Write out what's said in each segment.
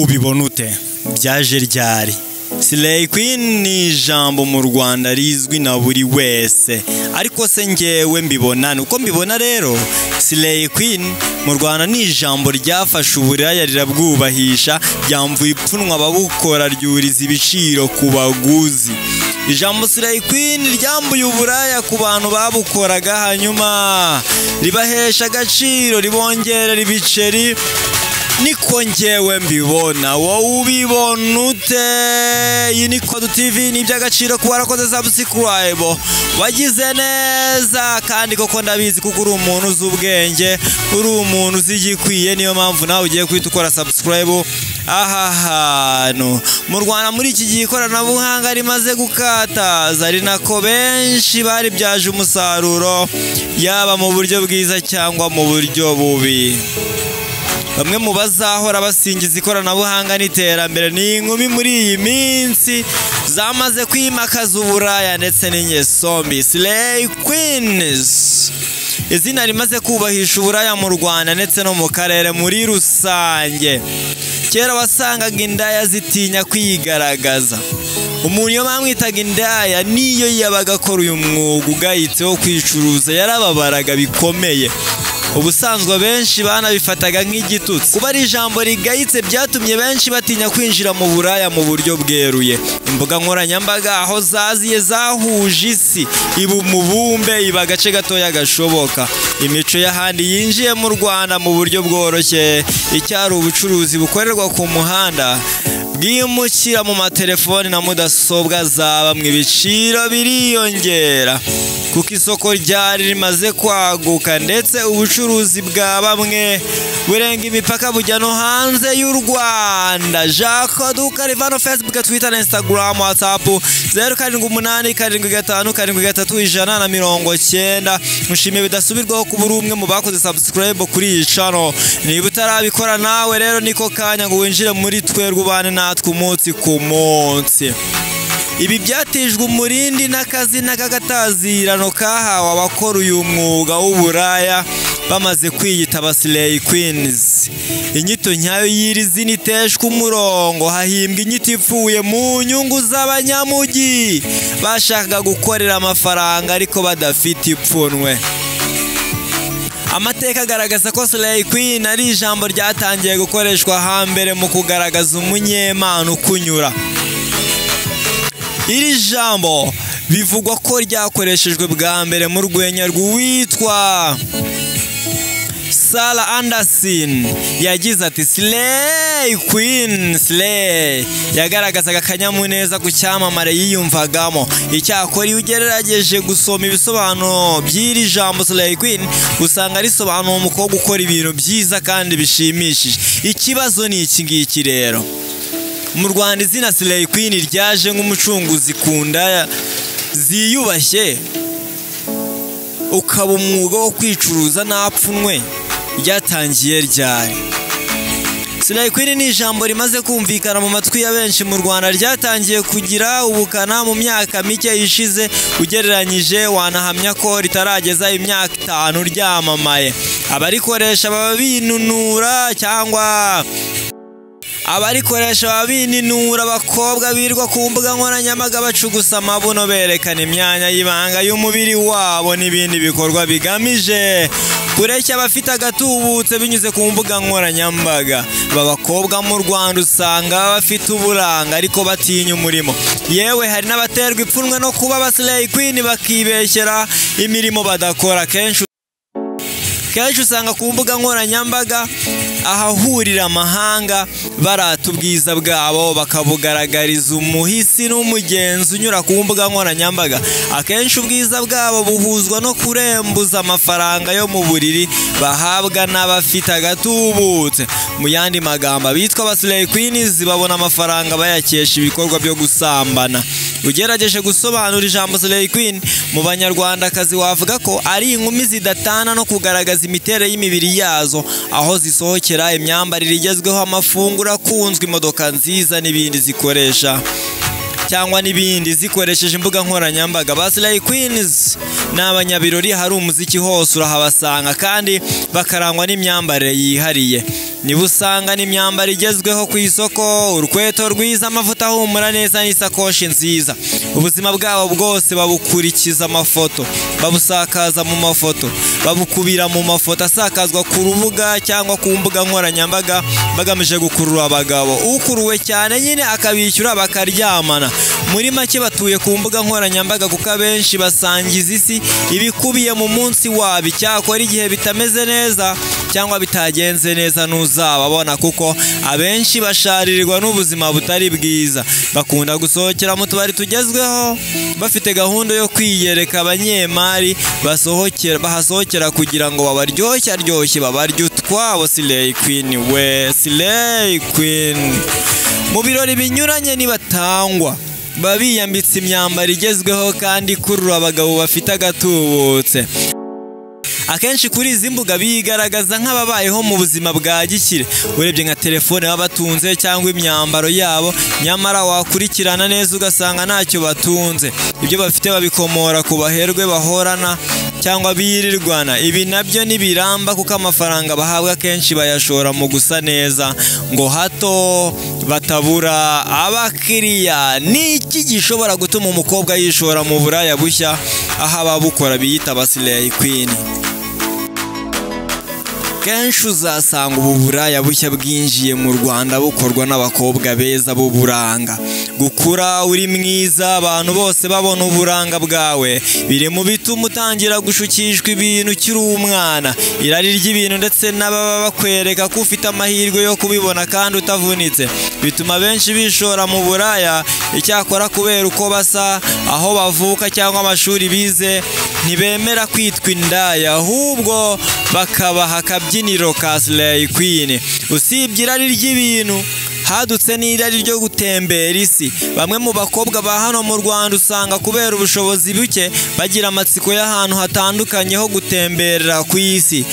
ubibona ute byaje ryari? Slay Queen ni ijambo mu Rwanda rizwi na buri wese, ariko se ngewe mbibona nuko mbibona rero. Slay Queen mu Rwanda ni ijambo ryafashe uburaya rirabwubahisha, ryamvuye ipfunwa ababukora ryuriza ibiciro ku baguzi. Ijambo Slay Queen ryambuye uburaya ku bantu babukoraga, hanyuma ribahesha agaciro, ribongerera ibiceri. Niko ngewe mbibona, wowe ubibona ute? Iyi ni Code TV, ni iby'agaciro kuba warakoze subscribe, wagize neza. Kandi koko ndabizi kuko uri umuntu uzi ubwenge, uri umuntu uzi igikwiye, niyo mpamvu nawe ugiye kwita ukora subscribe. Aha hantu mu Rwanda muri iki gihe ikoranabuhanga rimaze gukataza, ari nako benshi bari byaje umusaruro, yaba mu buryo bwiza cyangwa mu buryo bubi. Bamwe mu bazahora basingiza ikoranabuhanga n'iterambere ni inkumi muri iyi minsi zamaze kwimakaza uburaya ndetse n'ingeso mbi. Slay Queens, izina rimaze kubahisha uburaya mu Rwanda ndetse no mu karere muri rusange. Kera wasangaga indaya zitinya kwigaragaza. Umuntu iyo bamwitaga indaya niyo yabaga akora uyu mwuga ugayitse wo kwicuruza yarababaraga bikomeye. Ubusanzwe benshi banabifataga nk'igitutsi. Kuba ari ijambo rigayitse byatumye benshi batinya kwinjira mu buraya mu buryo bweruye. Imbuga nkoranyambaga aho zaziye zahuje isi, iba umubumbe, iba agace gatoya gashoboka. Imico y'ahandi yinjiye mu Rwanda mu buryo bworoshye. Icyari ubucuruzi bukorerwa ku muhanda bwimukira mu matelefoni na mudasobwa za bamwe, ibiciro biriyongera kuko isoko ryari rimaze kwaguka, ndetse ubucuruzi bwa bamwe burenga imipaka bujya no hanze y'u Rwanda. Jacques Dukarivano, Facebook, Twitter na Instagram, WhatsApp 0788733190. Mushimiye bidasubirwaho kuba uri umwe mu bakoze subscribe kuri iyi channel. Niba utarabikora nawe rero niko kanya ngo winjire muri twerwe ubane natwe umunsi ku munsi. Ibi byatijwe umurindi n'akazi n'akagatazirano kahawe abakora uyu mwuga w'uburaya bamaze kwiyita aba Slay Queens. Inyito nyayo y'iri zina iteshwa umurongo, hahimbwa inyito ipfuye mu nyungu z'abanyamujyi bashakaga gukorera amafaranga ariko badafite ipfunwe. Amateka agaragaza ko Slay Queen ari ijambo ryatangiye gukoreshwa hambere mu kugaragaza umunyemana ukunyura. Iri jambo bivugwa ko ryakoreshejwe bwa mbere mu rwenya rwitwa Sarah Anderson. Yagize ati Slay Queen, Slay. Yagaragazaga akanyamuneza ku cyamamare yiyumvagamo. Icyakora iyo ugerageje gusoma ibisobanuro by'iri jambo Slay Queen, usanga risobanura umukobwa ukora ibintu byiza kandi bishimishije. Ikibazo ni iki ngiki rero. Mu Rwanda izina Slay Queen ryaje nk'umucunguzi ku ndaya ziyubashye, ukaba umwuga wo kwicuruza napfunwe. Ryatangiye ryari? Slay Queen ni ijambo rimaze kumvikana mu matwi ya benshi mu Rwanda. Ryatangiye kugira ubukana mu myaka mike ishize, ugereranyije wanahamya ko ritarageza imyaka 5 ryamamaye. Abarikoresha baba binunura cyangwa abarikoresha babininura abakobwa birwa ku mbuga nkoranyambaga bacugusa amabuno, berekana imyanya y'ibanga y'umubiri wabo n'ibindi bikorwa bigamije kureshya abafite agatubutse binyuze ku mbuga nkoranyambaga. Aba bakobwa mu Rwanda usanga bafite uburanga ariko batinya umurimo. Yewe hari n'abaterwa ipfunwe no kuba aba Slay Queen bakibeshyera imirimo badakora. Kenshi usanga ku mbuga nkoranyambaga ahahurira amahanga barata ubwiza bwabo, bakabugaragariza umuhisi n'umugenzi unyura ku mbuga nkoranyambaga. Akenshi ubwiza bwabo buhuzwa no kurembuza amafaranga yo mu buriri bahabwa n'abafite agatubutse. Mu yandi magambo, abitwa aba Slay Queens babona amafaranga bayakesha ibikorwa byo gusambana. Ugerageje gusobanura ijambo Slay Queen mu Banyarwandakazi wavuga ko ari inkumi zidatana no kugaragaza imiterere y'imibiri yazo, aho zisohokera, imyambarire igezweho, amafunguro akunzwe, imodoka nziza n'ibindi zikoresha cyangwa n'ibindi zikoresheje imbuga nkoranyambaga. Ba Slay Queens n'abanyabirori, hari umuziki hose urahabasanga kandi bakarangwa n'imyambarire yihariye. niba usanga n'imyambaro igezweho ku isoko, urukweto rwiza, amavuta ahumura neza n'isakoshi nziza. Ubuzima bwabo bwose babukurikiza amafoto, babusakaza mu mafoto, babukubira mu mafoto asakazwa ku rubuga cyangwa ku mbuga nkoranyambaga bagamije gukurura abagabo. Ukuruwe cyane nyine akabishyura bakaryamana. Muri make batuye ku mbuga nkoranyambaga kuko abenshi basangiza isi ibikubiye mu munsi wabo. Icyakora igihe bitameze neza cyangwa bitagenze neza ntuzababona kuko abenshi basharirirwa n'ubuzima butari bwiza. Bakunda gusohokera mu tubari tugezweho bafite gahunda yo kwiyereka abanyemari bahasohokera kugira ngo babaryoshye babarye utwabo. Slay Queen we, Slay Queen. Mu birori binyuranye nibatangwa babiyambitse imyambaro igezweho kandi ikurura abagabo bafite agatubutse. Akenshi kuri izi mbuga bigaragaza nk'ababayeho mu buzima bwa gikire, urebye nka telefone baba batunze cyangwa imyambaro yabo, nyamara wakurikirana neza ugasanga ntacyo batunze. Ibyo bafite babikomora ku baherwe bahorana cyangwa birirwana. Ibi nabyo ntibiramba kuko amafaranga bahabwa kenshi bayashora mu gusa neza ngo hato batabura abakiriya. Ni iki gishobora gutuma umukobwa yishora mu buraya bushya aho ababukora biyita aba Slay Queen? Kenshi uzasanga ubu buraya bushya bwinjiye mu Rwanda bukorwa n'abakobwa beza b'uburanga. Gukura uri mwiza abantu bose babona uburanga bwawe biri mu bituma utangira gushukishwa ibintu ukiri umwana. Irari ry'ibintu ndetse n'ababa bakwereka ko ufite amahirwe yo kubibona kandi utavunitse bituma benshi bishora mu buraya. Icyakora kubera uko basa, aho bavuka cyangwa amashuri bize, ntibemera kwitwa indaya ahubwo bakabaha akabyiniro ka Slay Queen. Usibye irari ry'ibintu, hadutse n'irari ryo gutembera isi. Bamwe mu bakobwa ba hano mu Rwanda usanga kubera ubushobozi buke bagira amatsiko y'ahantu hatandukanye ho gutemberera ku isi.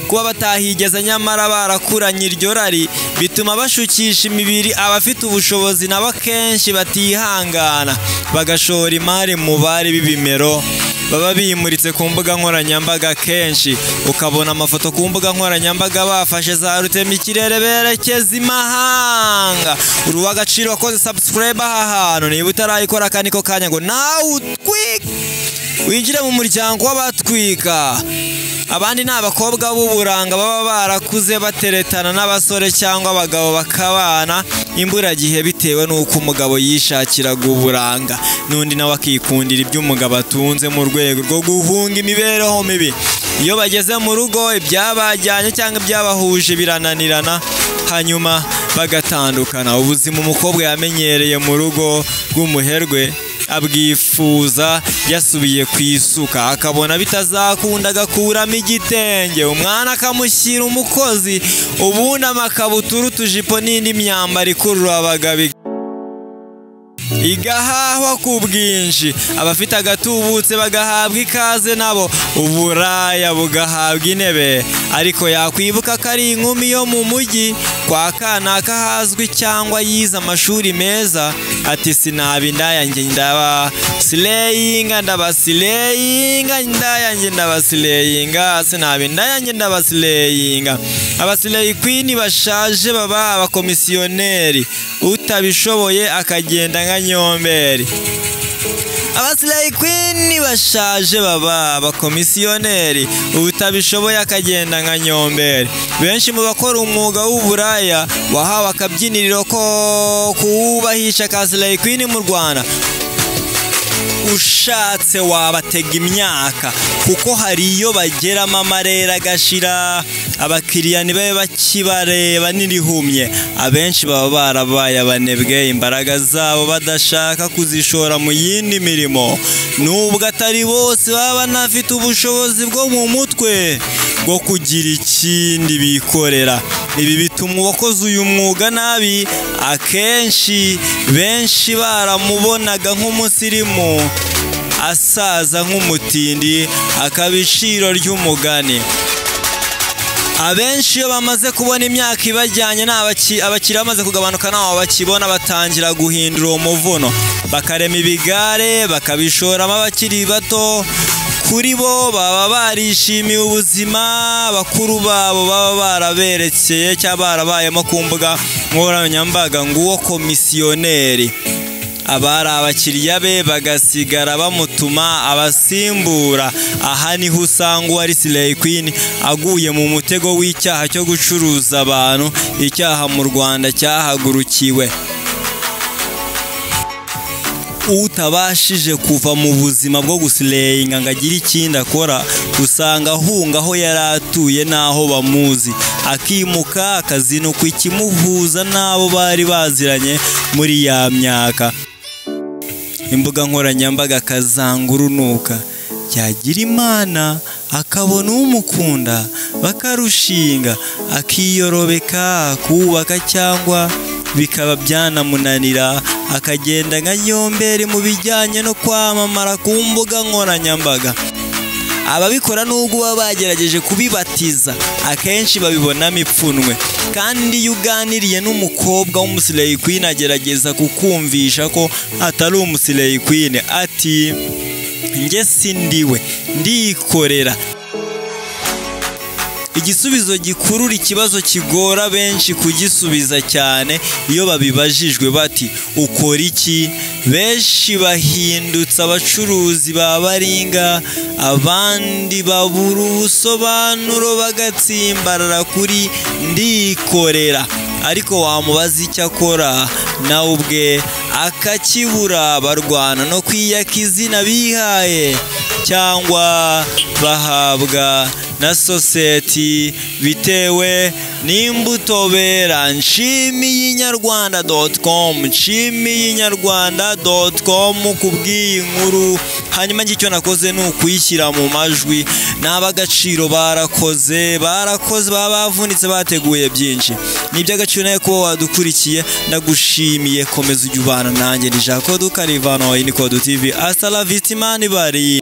Kuba batahigeze nyamara barakuranye iryo rari bituma bashukisha imibiri abafite ubushobozi nabo kenshi batihangana bagashora imari mu bari b'ibimero baba bimuritse ku mbuga nkoranyambaga. Kenshi ukabona amafoto ku mbuga nkoranyambaga bafashe za rutemikirere berekeza imahanga. Uruwa agaciro wakoze subscribe aha hantu, niba utarayikora kandi ko kanya ngo nawe utwike winjire mu muryango w'abatwika. Abandi ni abakobwa b'uburanga baba barakuze bateretana n'abasore cyangwa abagabo bakabana imburagihe bitewe n'uko umugabo yishakiraga uburanga, n'undi nawe akikundira iby'umugabo atunze mu rwego rwo guhunga imibereho mibi. Iyo bageze mu rugo ibyabajyanye cyangwa ibyabahuje birananirana hanyuma bagatandukana. Ubuzima umukobwa yamenyereye mu rugo rw'umuherwe abwifuza yasubiye ku isuka, akabona bitazakunda agakuramo igitenge, umwana akamushyira umukozi, ubundi amakabutura, utujipo n'indi myambaro ikurura abagabo igahahwa ku bwinshi. Abafite agatubutse bagahabwa ikaze nabo, uburaya bugahabwa intebe. Ariko yakwibuka ko ari inkumi yo mu mujyi kwa kanaka hazwi cyangwa yize amashuri meza, ati sinaba indaya njye ndaba Slayinga, ndaba Slayinga, indaya njye ndaba Slayinga, sinaba indaya njye ndaba Slayinga. Aba Slay Queen bashaje baba abakomisiyoneri, utabishoboye akagenda nka nyomberi. Aba Slay Queen bashaje baba abakomisiyoneri, utabishoboye akagenda nka nyomberi. Benshi mu bakora umwuga w'uburaya wahawe akabyiniriro ko kubahisha ka Slay Queen mu Rwanda. Ushatse wabatega imyaka kuko hari iyo bageramo amarera agashira, abakiriya nibabe bakibareba n'irihumye. Abenshi baba barabaye abanebwe, imbaraga zabo badashaka kuzishora mu yindi mirimo. Nubwo atari bose baba banafite ubushobozi bwo mu mutwe bwo kugira ikindi bikorera. Ibi bituma uwakoze uyu mwuga nabi akenshi benshi baramubonaga nk'umusirimu, asaza nk'umutindi, akabishiro ry'umugani. Abenshi iyo bamaze kubona imyaka ibajyanye abakiriya bamaze kugabanuka nabo bakibona batangira guhindura umuvuno, bakarema ibigare bakabishoramo abakiri bato kuri bo baba barishimiye ubuzima bakuru babo baba baraberekeye cyangwa barabayemo ku mbuga nkoranyambaga nguwo komisiyoneri. Abari abakiriya be bagasigara bamutuma abasimbura. Aha niho usanga uwari Slay Queen aguye mu mutego w'icyaha cyo gucuruza abantu, icyaha mu Rwanda cyahagurukiwe. Utabashije kuva mu buzima bwo gusilayinga ngo agire ikindi akora, usanga ahunga aho yari atuye n'aho bamuzi, akimuka akazinukwa ikimuhuza n'abo bari baziranye muri ya myaka. Imbuga nkoranyambaga akazanga urunuka, yagira Imana akabona umukunda bakarushinga, akiyorobeka kubaka cyangwa bikaba byanamunanira, akagenda nka nyomberi mu bijyanye no kwamamara ku mbuga nkoranyambaga. Ababikora nubwo baba bagerageje kubibatiza, akenshi babibonamo ipfunwe. Kandi iyo uganiriye n'umukobwa w'umuslay queen agerageza kukumvisha ko atari umuslay queen, ati njye sindiwe ndikorera. Igisubizo gikurura ikibazo kigora benshi kugisubiza cyane iyo babibajijwe bati ukora iki. Benshi bahindutse abacuruzi babaringa, abandi babura ubusobanuro bagatsimbarara kuri ndikorera. Ariko wamubaza icyo akora nawe ubwe akakibura. Barwana no kwiyaka izina bihaye cyangwa bahabwa na sosiyete bitewe n'imbuto bera. nshimiyinyarwanda.com kubw'iyi nkuru. Hanyuma icyo nakoze ni ukuyishyira mu majwi. N'abagaciro barakoze baba bavunitse bateguye byinshi. Ni iby'agaciro nawe kuba wadukurikiye, ndagushimiye. Komeza ujye ubana nanjye. Ni Jacob Karivano, iyi ni Code TV. Hasta la vista, Imana ibarinde.